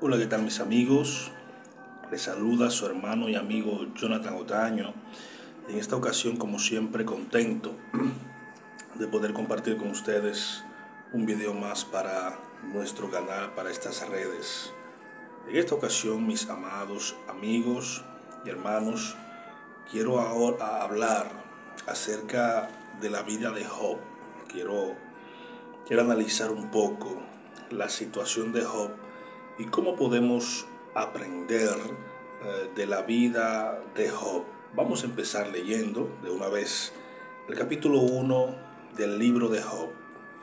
Hola, ¿qué tal mis amigos? Les saluda su hermano y amigo Jonathan Otaño. En esta ocasión, como siempre, contento de poder compartir con ustedes un video más para nuestro canal, para estas redes. En esta ocasión, mis amados amigos y hermanos, quiero ahora hablar acerca de la vida de Job. Quiero analizar un poco la situación de Job y cómo podemos aprender de la vida de Job. Vamos a empezar leyendo de una vez el capítulo 1 del libro de Job.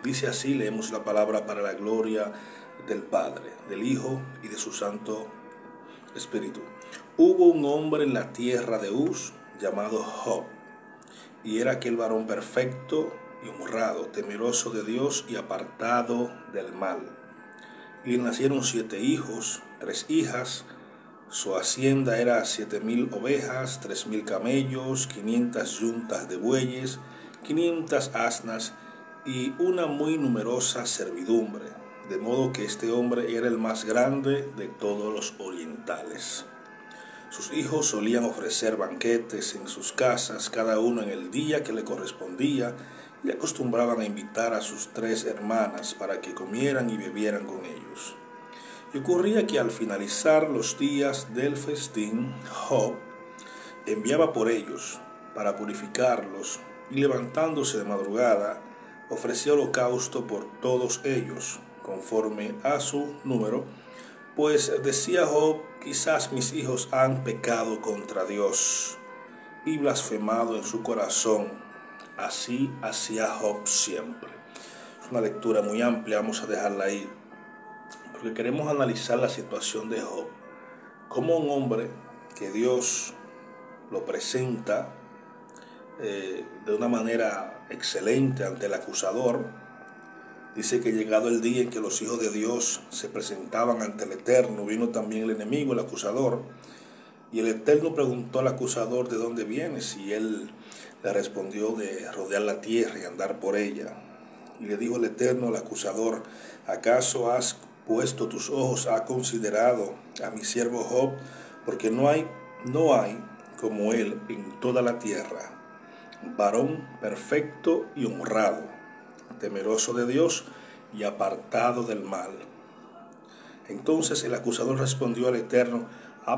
Dice así, leemos la palabra para la gloria del Padre, del Hijo y de su Santo Espíritu. Hubo un hombre en la tierra de Uz llamado Job, y era aquel varón perfecto y honrado, temeroso de Dios y apartado del mal. Y le nacieron 7 hijos, 3 hijas. Su hacienda era 7,000 ovejas, 3,000 camellos, 500 yuntas de bueyes, 500 asnas y una muy numerosa servidumbre. De modo que este hombre era el más grande de todos los orientales. Sus hijos solían ofrecer banquetes en sus casas, cada uno en el día que le correspondía, y acostumbraban a invitar a sus 3 hermanas para que comieran y bebieran con ellos. Y ocurría que al finalizar los días del festín, Job enviaba por ellos para purificarlos, y levantándose de madrugada, ofrecía holocausto por todos ellos, conforme a su número, pues decía Job: quizás mis hijos han pecado contra Dios y blasfemado en su corazón. Así hacía Job siempre. Es una lectura muy amplia, vamos a dejarla ahí, porque queremos analizar la situación de Job. Como un hombre que Dios lo presenta de una manera excelente ante el acusador. Dice que llegado el día en que los hijos de Dios se presentaban ante el Eterno, vino también el enemigo, el acusador. Y el Eterno preguntó al acusador de dónde vienes, y él le respondió de rodear la tierra y andar por ella. Y le dijo el Eterno al acusador: ¿acaso has puesto tus ojos, has considerado a mi siervo Job? Porque no hay como él en toda la tierra, varón perfecto y honrado, temeroso de Dios y apartado del mal. Entonces el acusador respondió al Eterno: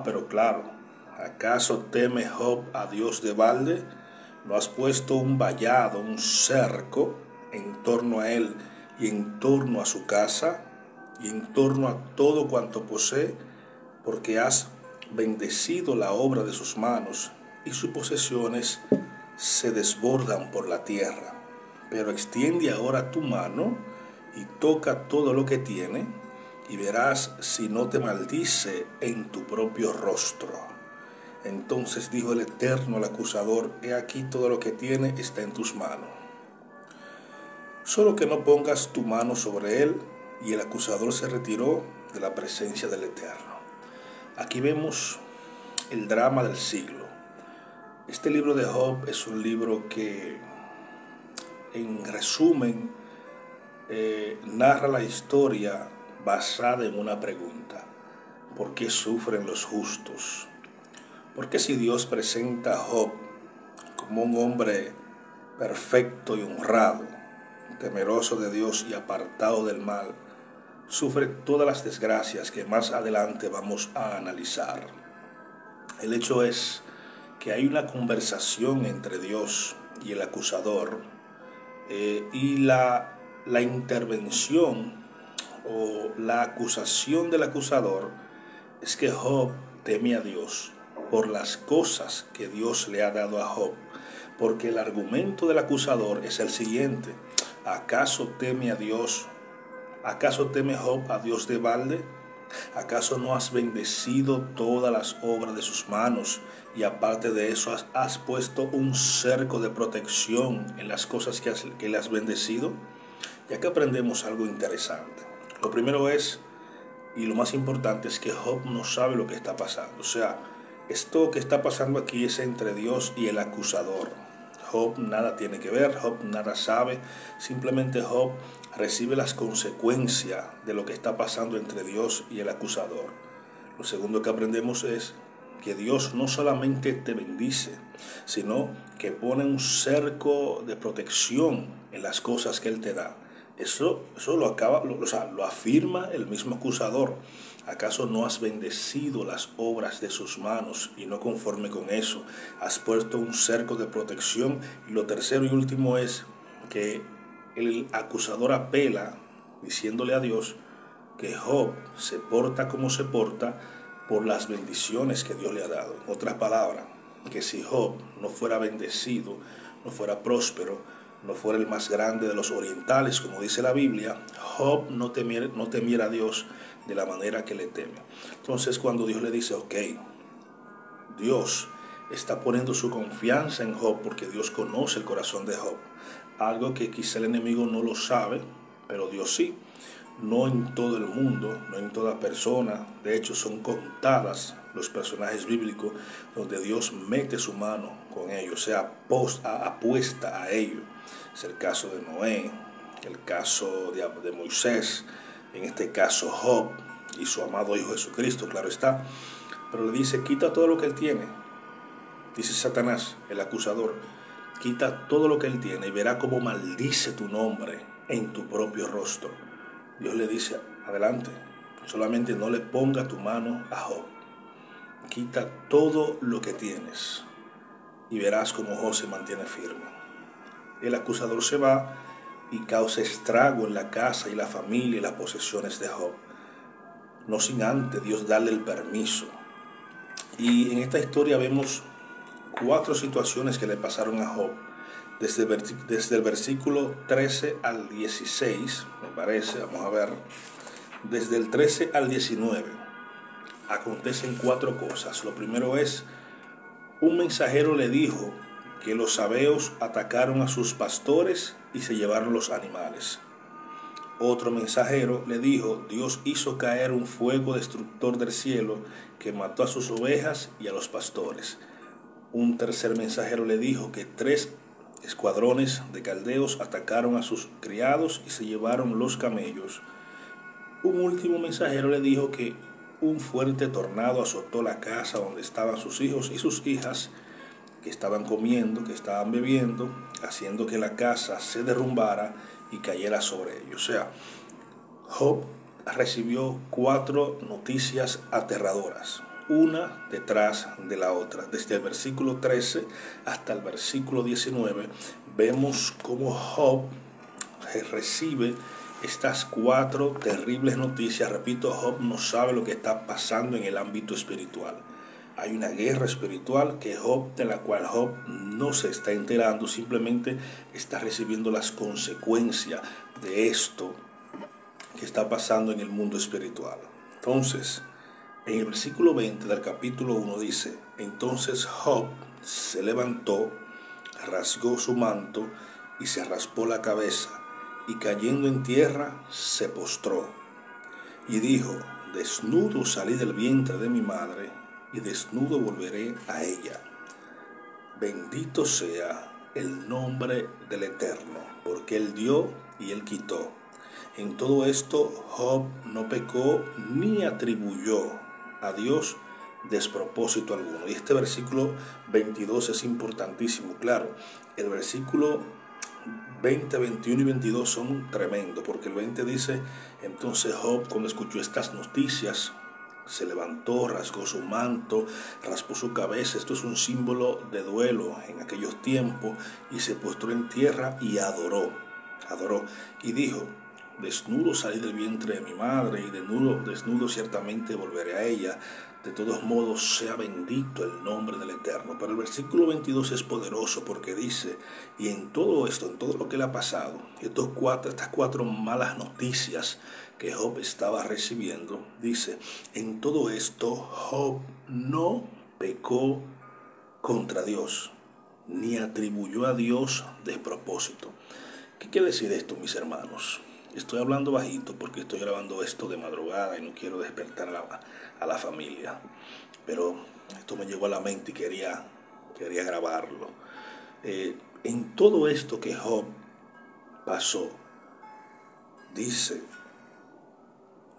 pero claro, ¿acaso teme Job a Dios de balde? ¿No has puesto un vallado, un cerco en torno a él y en torno a su casa y en torno a todo cuanto posee? Porque has bendecido la obra de sus manos, y sus posesiones se desbordan por la tierra. Pero extiende ahora tu mano y toca todo lo que tiene, y verás si no te maldice en tu propio rostro. Entonces dijo el Eterno al acusador: he aquí todo lo que tiene está en tus manos, solo que no pongas tu mano sobre él. Y el acusador se retiró de la presencia del Eterno. Aquí vemos el drama del siglo. Este libro de Job es un libro que, en resumen, narra la historia basada en una pregunta: ¿por qué sufren los justos? ¿Por qué, si Dios presenta a Job como un hombre perfecto y honrado, temeroso de Dios y apartado del mal, sufre todas las desgracias que más adelante vamos a analizar? El hecho es que hay una conversación entre Dios y el acusador, y la intervención o la acusación del acusador es que Job teme a Dios por las cosas que Dios le ha dado a Job. Porque el argumento del acusador es el siguiente: ¿acaso teme a Dios? ¿Acaso teme Job a Dios de balde? ¿Acaso no has bendecido todas las obras de sus manos, y aparte de eso has puesto un cerco de protección en las cosas que le has bendecido? Ya que aprendemos algo interesante. Lo primero es, y lo más importante, es que Job no sabe lo que está pasando. O sea, esto que está pasando aquí es entre Dios y el acusador. Job nada tiene que ver, Job nada sabe, simplemente Job recibe las consecuencias de lo que está pasando entre Dios y el acusador. Lo segundo que aprendemos es que Dios no solamente te bendice, sino que pone un cerco de protección en las cosas que Él te da. Eso lo afirma el mismo acusador. ¿Acaso no has bendecido las obras de sus manos? Y no conforme con eso, has puesto un cerco de protección. Y lo tercero y último es que el acusador apela diciéndole a Dios que Job se porta como se porta por las bendiciones que Dios le ha dado. En otras palabras, que si Job no fuera bendecido, no fuera próspero, no fuera el más grande de los orientales, como dice la Biblia, Job no temiera a Dios de la manera que le teme. Entonces, cuando Dios le dice, ok, Dios está poniendo su confianza en Job porque Dios conoce el corazón de Job, algo que quizá el enemigo no lo sabe, pero Dios sí. No en todo el mundo, no en toda persona, de hecho son contadas los personajes bíblicos donde Dios mete su mano con ellos, sea apuesta a ellos. Es el caso de Noé, el caso de Moisés, en este caso Job y su amado Hijo Jesucristo, claro está. Pero le dice, quita todo lo que él tiene, dice Satanás, el acusador, quita todo lo que él tiene y verá cómo maldice tu nombre en tu propio rostro. Dios le dice, adelante, solamente no le ponga tu mano a Job. Quita todo lo que tienes y verás cómo Job se mantiene firme. El acusador se va y causa estrago en la casa y la familia y las posesiones de Job, no sin antes Dios darle el permiso. Y en esta historia vemos 4 situaciones que le pasaron a Job. Desde el versículo 13 al 16, me parece, vamos a ver, desde el 13 al 19, acontecen 4 cosas. Lo primero es, un mensajero le dijo que los sabeos atacaron a sus pastores y se llevaron los animales. Otro mensajero le dijo, Dios hizo caer un fuego destructor del cielo que mató a sus ovejas y a los pastores. Un tercer mensajero le dijo que 3 escuadrones de caldeos atacaron a sus criados y se llevaron los camellos. Un último mensajero le dijo que un fuerte tornado azotó la casa donde estaban sus hijos y sus hijas, que estaban comiendo, que estaban bebiendo, haciendo que la casa se derrumbara y cayera sobre ellos. O sea, Job recibió 4 noticias aterradoras, una detrás de la otra. Desde el versículo 13 hasta el versículo 19 vemos cómo Job recibe estas 4 terribles noticias. Repito, Job no sabe lo que está pasando en el ámbito espiritual. Hay una guerra espiritual de la cual Job no se está enterando, simplemente está recibiendo las consecuencias de esto que está pasando en el mundo espiritual. Entonces, en el versículo 20 del capítulo 1 dice, entonces Job se levantó, rasgó su manto y se raspó la cabeza, y cayendo en tierra se postró, y dijo, desnudo salí del vientre de mi madre, y desnudo volveré a ella. Bendito sea el nombre del Eterno, porque Él dio y Él quitó. En todo esto Job no pecó ni atribuyó a Dios despropósito alguno. Y este versículo 22 es importantísimo. Claro, el versículo 20, 21 y 22 son tremendos, porque el 20 dice, entonces Job, cuando escuchó estas noticias, se levantó, rasgó su manto, raspó su cabeza. Esto es un símbolo de duelo en aquellos tiempos, y se postró en tierra y adoró, y dijo, desnudo salí del vientre de mi madre, y desnudo ciertamente volveré a ella. De todos modos, sea bendito el nombre del Eterno. Pero el versículo 22 es poderoso, porque dice, y en todo esto, en todo lo que le ha pasado, estas 4 malas noticias que Job estaba recibiendo, dice, en todo esto Job no pecó contra Dios, ni atribuyó a Dios despropósito. ¿Qué quiere decir esto, mis hermanos? Estoy hablando bajito porque estoy grabando esto de madrugada y no quiero despertar a la familia. Pero esto me llegó a la mente y quería grabarlo. en todo esto que Job pasó, dice,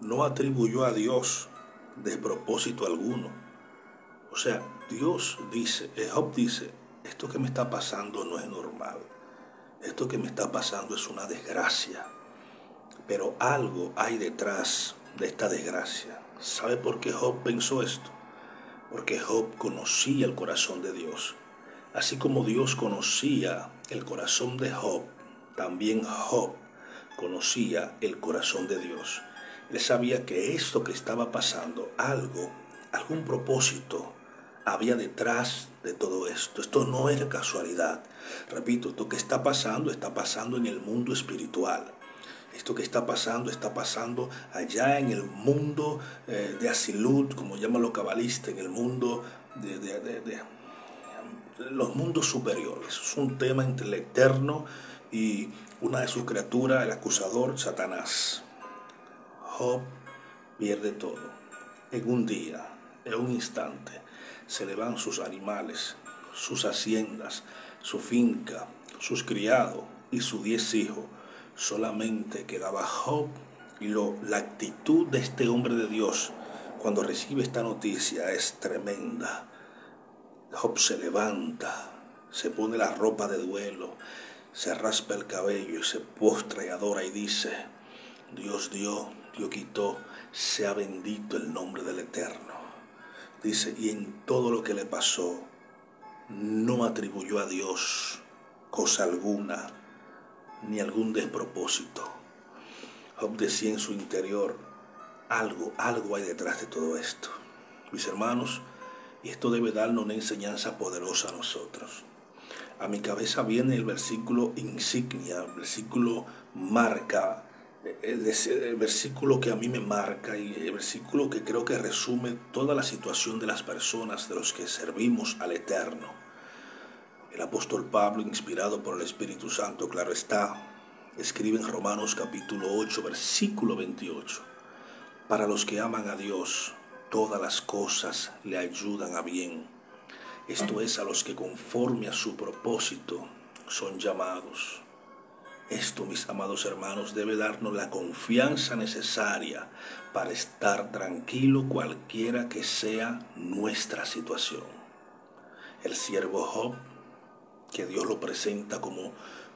no atribuyó a Dios despropósito alguno. O sea, Dios dice, Job dice, esto que me está pasando no es normal. Esto que me está pasando es una desgracia. Pero algo hay detrás de esta desgracia. ¿Sabe por qué Job pensó esto? Porque Job conocía el corazón de Dios. Así como Dios conocía el corazón de Job, también Job conocía el corazón de Dios. Él sabía que esto que estaba pasando, algún propósito había detrás de todo esto. Esto no era casualidad. Repito, esto que está pasando en el mundo espiritual. Esto que está pasando allá en el mundo de Asilut, como llaman los cabalistas, en el mundo de los mundos superiores. Es un tema entre el Eterno y una de sus criaturas, el acusador, Satanás. Job pierde todo. En un día, en un instante, se le van sus animales, sus haciendas, su finca, sus criados y sus 10 hijos. Solamente quedaba Job y la actitud de este hombre de Dios cuando recibe esta noticia es tremenda. Job se levanta, se pone la ropa de duelo, se raspa el cabello y se postra y adora y dice, Dios dio, Dios quitó, sea bendito el nombre del Eterno. Dice, y en todo lo que le pasó, no atribuyó a Dios cosa alguna, ni algún despropósito. Job decía en su interior, algo hay detrás de todo esto. Mis hermanos, y esto debe darnos una enseñanza poderosa a nosotros. A mi cabeza viene el versículo insignia, el versículo marca, el versículo que a mí me marca y el versículo que creo que resume toda la situación de las personas, de los que servimos al Eterno. El apóstol Pablo, inspirado por el Espíritu Santo, claro está, escribe en Romanos capítulo 8, versículo 28. Para los que aman a Dios, todas las cosas le ayudan a bien. Esto es, a los que conforme a su propósito son llamados. Esto, mis amados hermanos, debe darnos la confianza necesaria para estar tranquilo cualquiera que sea nuestra situación. El siervo Job, que Dios lo presenta como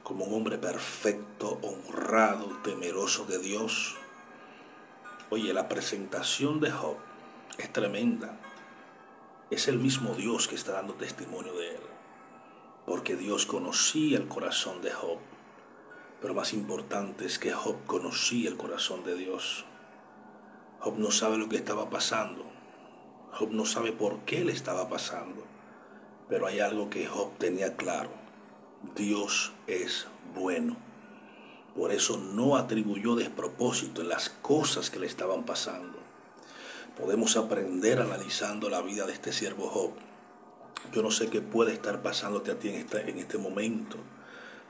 un hombre perfecto, honrado, temeroso de Dios. Oye, la presentación de Job es tremenda. Es el mismo Dios que está dando testimonio de él. Porque Dios conocía el corazón de Job. Pero más importante es que Job conocía el corazón de Dios. Job no sabe lo que estaba pasando. Job no sabe por qué le estaba pasando. Pero hay algo que Job tenía claro. Dios es bueno. Por eso no atribuyó despropósito en las cosas que le estaban pasando. Podemos aprender analizando la vida de este siervo Job. Yo no sé qué puede estar pasándote a ti en este momento.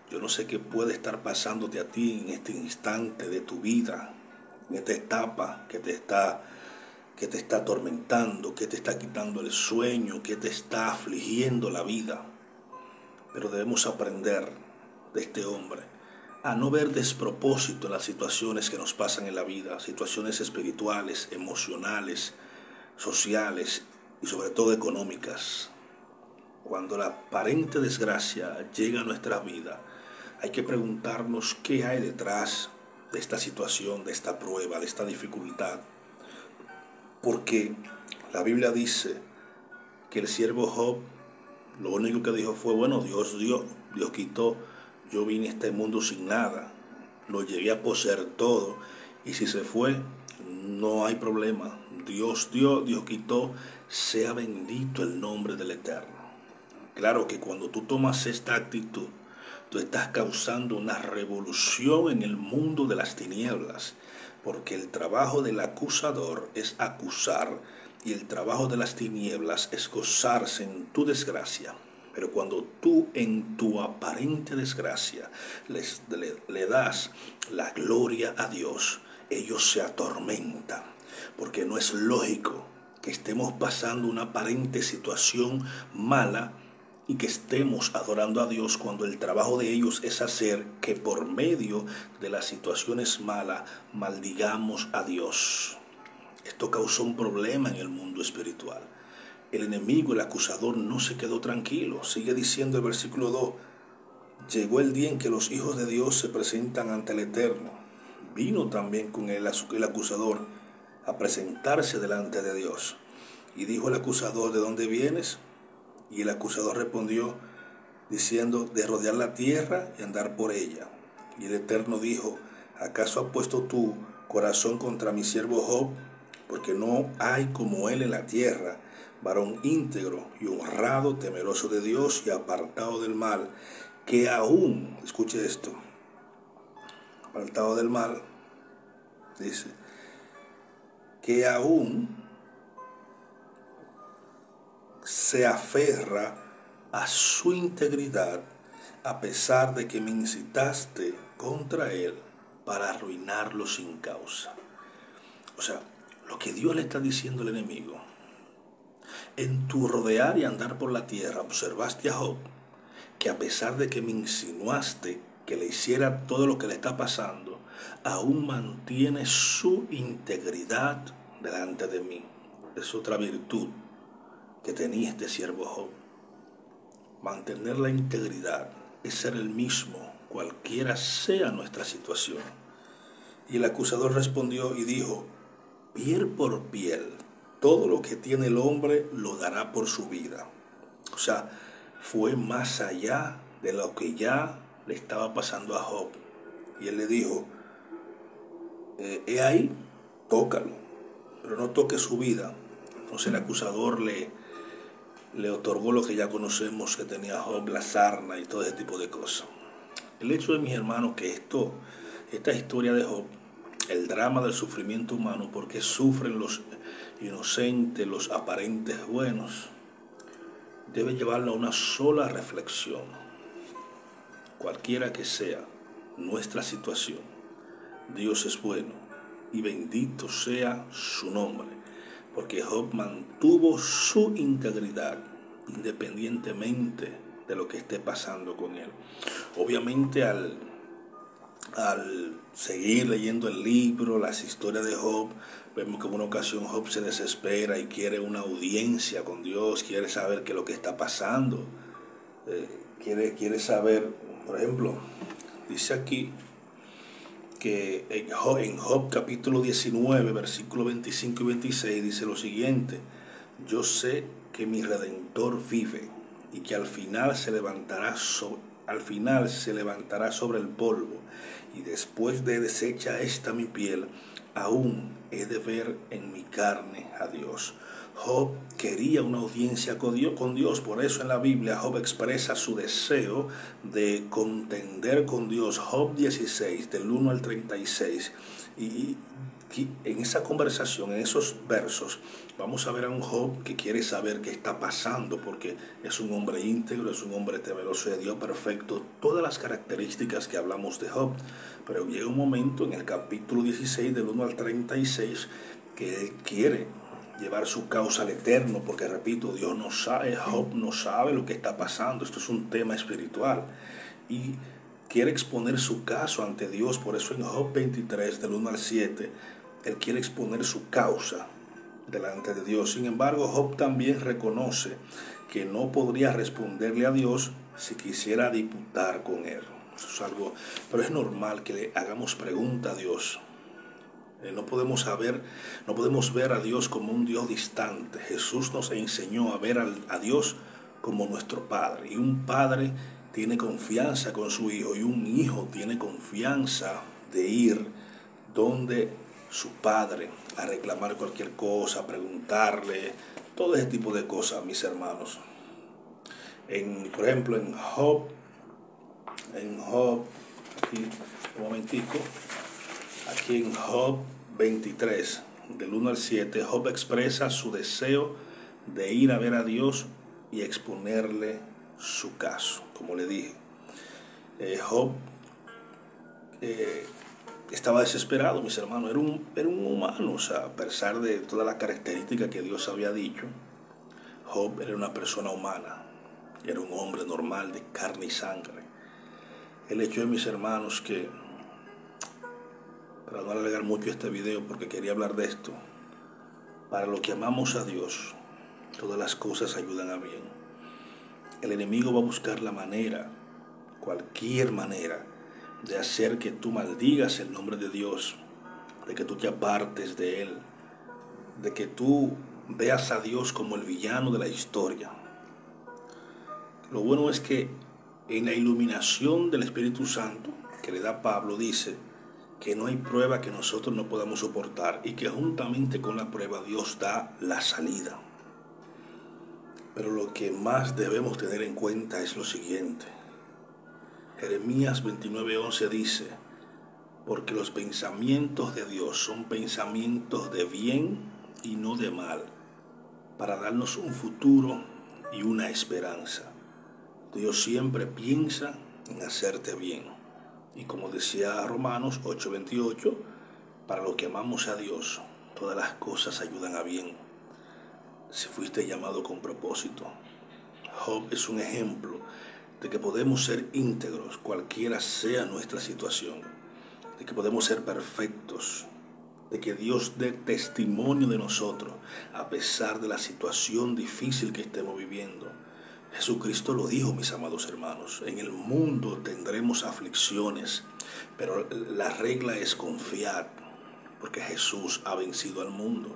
Yo no sé qué puede estar pasándote a ti en este instante de tu vida, en esta etapa que te está atormentando, que te está quitando el sueño, que te está afligiendo la vida. Pero debemos aprender de este hombre a no ver despropósito en las situaciones que nos pasan en la vida, situaciones espirituales, emocionales, sociales y sobre todo económicas. Cuando la aparente desgracia llega a nuestra vida, hay que preguntarnos qué hay detrás de esta situación, de esta prueba, de esta dificultad. Porque la Biblia dice que el siervo Job, lo único que dijo fue, bueno, Dios dio, Dios quitó, yo vine a este mundo sin nada, lo llegué a poseer todo, y si se fue, no hay problema. Dios dio, Dios quitó, sea bendito el nombre del Eterno. Claro que cuando tú tomas esta actitud, tú estás causando una revolución en el mundo de las tinieblas, porque el trabajo del acusador es acusar y el trabajo de las tinieblas es gozarse en tu desgracia. Pero cuando tú en tu aparente desgracia le das la gloria a Dios, ellos se atormentan, porque no es lógico que estemos pasando una aparente situación mala y que estemos adorando a Dios cuando el trabajo de ellos es hacer que por medio de las situaciones malas maldigamos a Dios. Esto causó un problema en el mundo espiritual. El enemigo, el acusador, no se quedó tranquilo. Sigue diciendo el versículo 2, llegó el día en que los hijos de Dios se presentan ante el Eterno. Vino también con el acusador a presentarse delante de Dios. Y dijo el acusador, ¿de dónde vienes? Y el acusador respondió diciendo, de rodear la tierra y andar por ella. Y el Eterno dijo, ¿acaso has puesto tu corazón contra mi siervo Job? Porque no hay como él en la tierra, varón íntegro y honrado, temeroso de Dios y apartado del mal, que aún, escuche esto, apartado del mal, dice, que aún se aferra a su integridad, a pesar de que me incitaste contra él para arruinarlo sin causa. O sea, lo que Dios le está diciendo al enemigo, en tu rodear y andar por la tierra, observaste a Job, que a pesar de que me insinuaste que le hiciera todo lo que le está pasando, aún mantiene su integridad delante de mí. Es otra virtud que tenía este siervo Job. Mantener la integridad es ser el mismo, cualquiera sea nuestra situación. Y el acusador respondió y dijo, piel por piel, todo lo que tiene el hombre lo dará por su vida. O sea, fue más allá de lo que ya le estaba pasando a Job. Y él le dijo, he ahí, tócalo, pero no toque su vida. Entonces el acusador le otorgó lo que ya conocemos que tenía Job, la sarna y todo ese tipo de cosas. El hecho de, mis hermanos, que esta historia de Job, el drama del sufrimiento humano, porque sufren los inocentes, los aparentes buenos, debe llevarlo a una sola reflexión. Cualquiera que sea nuestra situación, Dios es bueno y bendito sea su nombre, porque Job mantuvo su integridad independientemente de lo que esté pasando con él. Obviamente al seguir leyendo el libro, las historias de Job, vemos que en una ocasión Job se desespera y quiere una audiencia con Dios, quiere saber qué es lo que está pasando, quiere saber, por ejemplo, dice aquí que en Job capítulo 19, versículos 25 y 26 dice lo siguiente, yo sé que mi Redentor vive y que al final se levantará sobre el polvo, y después de deshecha esta mi piel, aún he de ver en mi carne a Dios. Job quería una audiencia con Dios, por eso en la Biblia Job expresa su deseo de contender con Dios. Job 16, del 1 al 36, y en esa conversación, en esos versos, vamos a ver a un Job que quiere saber qué está pasando, porque es un hombre íntegro, es un hombre temeroso de Dios, perfecto, todas las características que hablamos de Job. Pero llega un momento en el capítulo 16, del 1 al 36, que él quiere llevar su causa al Eterno, porque repito, Dios no sabe, Job no sabe lo que está pasando, esto es un tema espiritual, y quiere exponer su caso ante Dios. Por eso en Job 23, del 1 al 7, él quiere exponer su causa delante de Dios. Sin embargo, Job también reconoce que no podría responderle a Dios si quisiera disputar con él. Eso es algo, pero es normal que le hagamos pregunta a Dios. No podemos ver a Dios como un Dios distante. Jesús nos enseñó a ver a Dios como nuestro Padre. Y un padre tiene confianza con su hijo, y un hijo tiene confianza de ir donde su padre a reclamar cualquier cosa, a preguntarle, todo ese tipo de cosas, mis hermanos. Por ejemplo, en Job, aquí un momentico, aquí en Job 23, del 1 al 7, Job expresa su deseo de ir a ver a Dios y exponerle su caso. Como le dije, Job estaba desesperado, mis hermanos, era un humano, o sea, a pesar de todas las características que Dios había dicho, Job era una persona humana. era un hombre normal de carne y sangre. El hecho de, mis hermanos, que, para no alargar mucho este video porque quería hablar de esto, para los que amamos a Dios, todas las cosas ayudan a bien. El enemigo va a buscar la manera, cualquier manera, de hacer que tú maldigas el nombre de Dios, de que tú te apartes de Él, de que tú veas a Dios como el villano de la historia. Lo bueno es que en la iluminación del Espíritu Santo que le da Pablo, dice que no hay prueba que nosotros no podamos soportar y que juntamente con la prueba Dios da la salida. Pero lo que más debemos tener en cuenta es lo siguiente. Jeremías 29:11 dice: porque los pensamientos de Dios son pensamientos de bien y no de mal, para darnos un futuro y una esperanza. Dios siempre piensa en hacerte bien. Y como decía Romanos 8:28, para los que amamos a Dios, todas las cosas ayudan a bien, si fuiste llamado con propósito. Job es un ejemplo de que podemos ser íntegros, cualquiera sea nuestra situación, de que podemos ser perfectos, de que Dios dé testimonio de nosotros, a pesar de la situación difícil que estemos viviendo. Jesucristo lo dijo, mis amados hermanos: en el mundo tendremos aflicciones, pero la regla es confiar, porque Jesús ha vencido al mundo.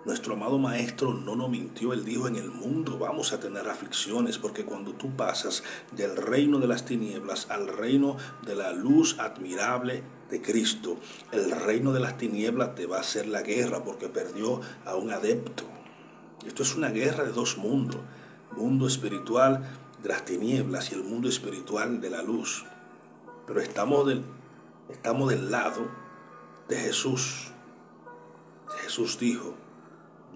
Nuestro amado Maestro no nos mintió. Él dijo: en el mundo vamos a tener aflicciones, porque cuando tú pasas del reino de las tinieblas al reino de la luz admirable de Cristo, el reino de las tinieblas te va a hacer la guerra porque perdió a un adepto. Esto es una guerra de dos mundos: mundo espiritual de las tinieblas y el mundo espiritual de la luz. Pero estamos del lado de Jesús. Jesús dijo: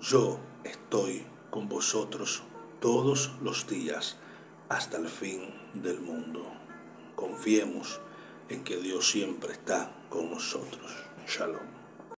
yo estoy con vosotros todos los días hasta el fin del mundo. Confiemos en que Dios siempre está con nosotros. Shalom.